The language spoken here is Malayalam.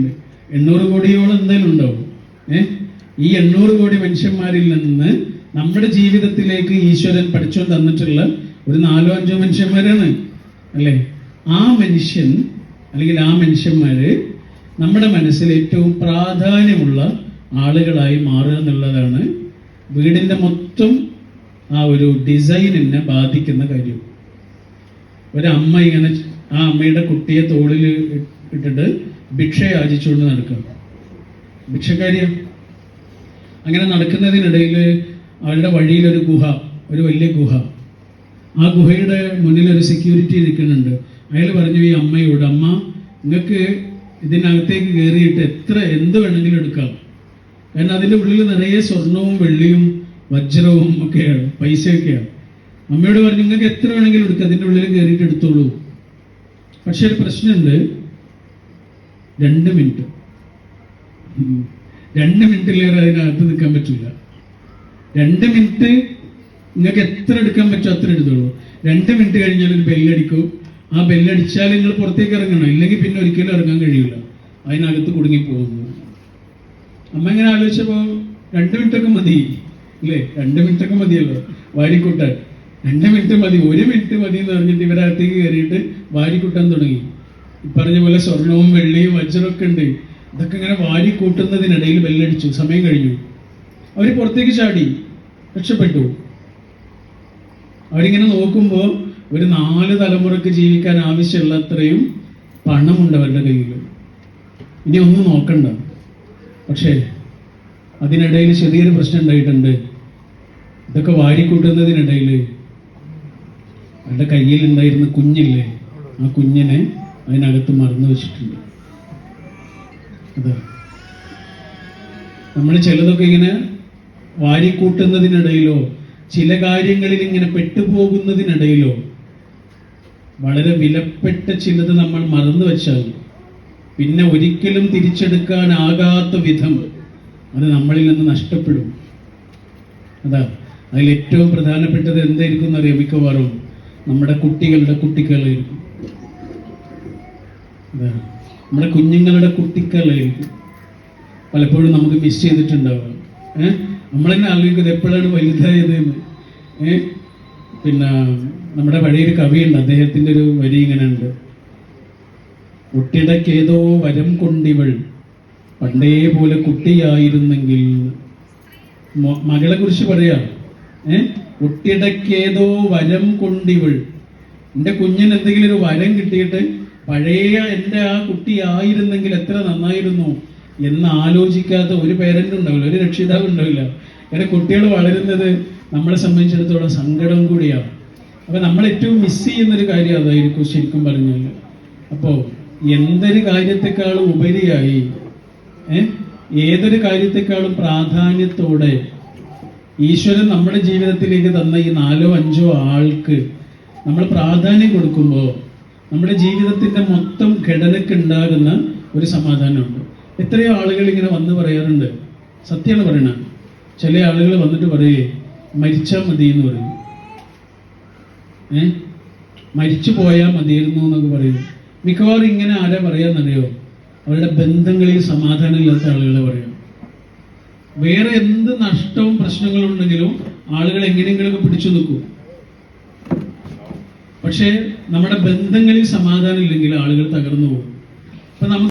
800 കോടിയോളം എന്തായാലും ഉണ്ടാവും. ഈ 800 കോടി മനുഷ്യന്മാരിൽ നിന്ന് നമ്മുടെ ജീവിതത്തിലേക്ക് ഈശ്വരൻ പഠിച്ചോ തന്നിട്ടുള്ള ഒരു 4-5 മനുഷ്യന്മാരാണ് അല്ലേ? ആ മനുഷ്യൻ അല്ലെങ്കിൽ ആ മനുഷ്യന്മാര് നമ്മുടെ മനസ്സിൽ ഏറ്റവും പ്രാധാന്യമുള്ള ആളുകളായി മാറുക എന്നുള്ളതാണ് വീടിന്റെ മൊത്തം ആ ഒരു ഡിസൈനിനെ ബാധിക്കുന്ന കാര്യം. ഒരമ്മ ഇങ്ങനെ ആ അമ്മയുടെ കുട്ടിയെ തോളിൽ ഇട്ടിട്ട് ഭിക്ഷ യാചിച്ചുകൊണ്ട് നടക്കുക, ഭിക്ഷക്കാരിയ. അങ്ങനെ നടക്കുന്നതിനിടയിൽ അവരുടെ വഴിയിൽ ഒരു ഗുഹ, ഒരു വലിയ ഗുഹ. ആ ഗുഹയുടെ മുന്നിൽ ഒരു സെക്യൂരിറ്റി ഇരിക്കുന്നുണ്ട്. അയാൾ പറഞ്ഞു ഈ അമ്മയോട്, അമ്മ നിങ്ങൾക്ക് ഇതിനകത്തേക്ക് കയറിയിട്ട് എന്ത് വേണമെങ്കിലും എടുക്കാം, കാരണം അതിൻ്റെ ഉള്ളിൽ നിറയെ സ്വർണവും വെള്ളിയും വജ്രവും ഒക്കെയാണ്, പൈസയൊക്കെയാണ്. അമ്മയോട് പറഞ്ഞു നിങ്ങൾക്ക് എത്ര വേണമെങ്കിലും എടുക്കാം, അതിൻ്റെ ഉള്ളിൽ കയറിയിട്ട് എടുത്തോളൂ. പക്ഷെ ഒരു പ്രശ്നമുണ്ട്, 2 മിനിറ്റ് 2 മിനിറ്റിലേറെ അതിനകത്ത് നിൽക്കാൻ പറ്റില്ല. 2 മിനിറ്റ് നിങ്ങൾക്ക് എത്ര എടുക്കാൻ പറ്റുമോ അത്ര എടുത്തോളൂ. 2 മിനിറ്റ് കഴിഞ്ഞാൽ ഒരു ബെല്ലടിക്കും. ആ ബെല്ലടിച്ചാൽ നിങ്ങൾ പുറത്തേക്ക് ഇറങ്ങണം, ഇല്ലെങ്കിൽ പിന്നെ ഒരിക്കലും ഇറങ്ങാൻ കഴിയില്ല, അതിനകത്ത് കുടുങ്ങിപ്പോകുന്നു. അമ്മ ഇങ്ങനെ ആലോചിച്ചപ്പോൾ 2 മിനിറ്റൊക്കെ മതി അല്ലേ? 2 മിനിറ്റൊക്കെ മതിയല്ലോ വാരിക്കൂട്ടാൻ. 2 മിനിറ്റ് മതി, 1 മിനിറ്റ് മതി എന്ന് പറഞ്ഞിട്ട് ഇവരകത്തേക്ക് കയറിയിട്ട് വാരിക്കൂട്ടാൻ തുടങ്ങി. പറഞ്ഞ പോലെ സ്വർണവും വെള്ളിയും വജ്രമൊക്കെ ഉണ്ട്. ഇതൊക്കെ ഇങ്ങനെ വാരിക്കൂട്ടുന്നതിനിടയിൽ ബെല്ലടിച്ചു, സമയം കഴിഞ്ഞു. അവര് പുറത്തേക്ക് ചാടി, രക്ഷപ്പെട്ടു. അവരിങ്ങനെ നോക്കുമ്പോൾ ഒരു 4 തലമുറക്ക് ജീവിക്കാൻ ആവശ്യമുള്ള അത്രയും പണമുണ്ട് അവരുടെ കയ്യിൽ. ഇനി ഒന്നും നോക്കണ്ട. പക്ഷേ അതിനിടയിൽ ചെറിയൊരു പ്രശ്നം ഉണ്ടായിട്ടുണ്ട്. ഇതൊക്കെ വാരിക്കൂട്ടുന്നതിനിടയിൽ അവരുടെ കയ്യിൽ ഉണ്ടായിരുന്ന കുഞ്ഞില്ലേ, ആ കുഞ്ഞിനെ അതിനകത്ത് മറന്നു വെച്ചിട്ടുണ്ട്. അതെ, നമ്മൾ ചിലതൊക്കെ ഇങ്ങനെ വാരിക്കൂട്ടുന്നതിനിടയിലോ ചില കാര്യങ്ങളിൽ ഇങ്ങനെ പെട്ടുപോകുന്നതിനിടയിലോ വളരെ വിലപ്പെട്ട ചിലത് നമ്മൾ മറന്നു വെച്ചാൽ പിന്നെ ഒരിക്കലും തിരിച്ചെടുക്കാനാകാത്ത വിധം അത് നമ്മളിൽ നിന്ന് നഷ്ടപ്പെടും. അതാ അതിൽ ഏറ്റവും പ്രധാനപ്പെട്ടത് എന്തായിരിക്കും എന്നറിയാം? മിക്കവാറും നമ്മുടെ കുട്ടികളുടെ കുട്ടികളായിരിക്കും. അതാ നമ്മുടെ കുഞ്ഞുങ്ങളുടെ കുട്ടികളായിരിക്കും പലപ്പോഴും നമുക്ക് മിസ് ചെയ്തിട്ടുണ്ടാവാം. നമ്മളെന്നെ ആലോചിക്കുന്നത് എപ്പോഴാണ് വലുതായത് എന്ന്. പിന്നെ നമ്മുടെ പഴയൊരു കവിയുണ്ട്, അദ്ദേഹത്തിന്റെ ഒരു വരി ഇങ്ങനെ ഉണ്ട്: ഒട്ടിടക്കേതോ വരം കൊണ്ടിവൾ പണ്ടേ പോലെ കുട്ടിയായിരുന്നെങ്കിൽ. മകളെ കുറിച്ച് പറയാ, ഒട്ടിടക്കേതോ വരം കൊണ്ടിവൾ. എൻ്റെ കുഞ്ഞിന് എന്തെങ്കിലും ഒരു വരം കിട്ടിയിട്ട് പഴയ എൻ്റെ ആ കുട്ടി ആയിരുന്നെങ്കിൽ എത്ര നന്നായിരുന്നു എന്ന് ആലോചിക്കാത്ത ഒരു പേരന്റ് ഉണ്ടാവില്ല, ഒരു രക്ഷിതാവ് ഉണ്ടാവില്ല. കാരണം കുട്ടികൾ വളരുന്നത് നമ്മളെ സംബന്ധിച്ചിടത്തോളം സങ്കടം കൂടിയാണ്. അപ്പൊ നമ്മൾ ഏറ്റവും മിസ് ചെയ്യുന്നൊരു കാര്യം അതായിരിക്കും ശരിക്കും പറഞ്ഞാൽ. അപ്പോൾ എന്തൊരു കാര്യത്തെക്കാളും ഉപരിയായി, ഏതൊരു കാര്യത്തെക്കാളും പ്രാധാന്യത്തോടെ ഈശ്വരൻ നമ്മുടെ ജീവിതത്തിലേക്ക് തന്ന ഈ 4-5 ആൾക്ക് നമ്മൾ പ്രാധാന്യം കൊടുക്കുമ്പോൾ നമ്മുടെ ജീവിതത്തിന്റെ മൊത്തം ഘടനയ്ക്ക് ഉണ്ടാകുന്ന ഒരു സമാധാനമുണ്ട്. എത്രയോ ആളുകൾ ഇങ്ങനെ വന്ന് പറയാറുണ്ട്, സത്യമാണ് പറയണ. ചില ആളുകൾ വന്നിട്ട് പറയേ മരിച്ചാൽ മതി എന്ന് പറയും, മരിച്ചു പോയാൽ മതിയായിരുന്നു എന്നൊക്കെ പറയും. മിക്കവാറും ഇങ്ങനെ ആരാ പറയാന്നറിയോ? അവരുടെ ബന്ധങ്ങളിൽ സമാധാനം ഇല്ലാത്ത ആളുകളെ പറയാം. വേറെ എന്ത് നഷ്ടവും പ്രശ്നങ്ങളും ഉണ്ടെങ്കിലും ആളുകൾ എങ്ങനെയെങ്കിലുമൊക്കെ പിടിച്ചു നിൽക്കും. പക്ഷേ നമ്മുടെ ബന്ധങ്ങളിൽ സമാധാനം ഇല്ലെങ്കിൽ ആളുകൾ തകർന്നു പോകും. അപ്പൊ നമുക്ക്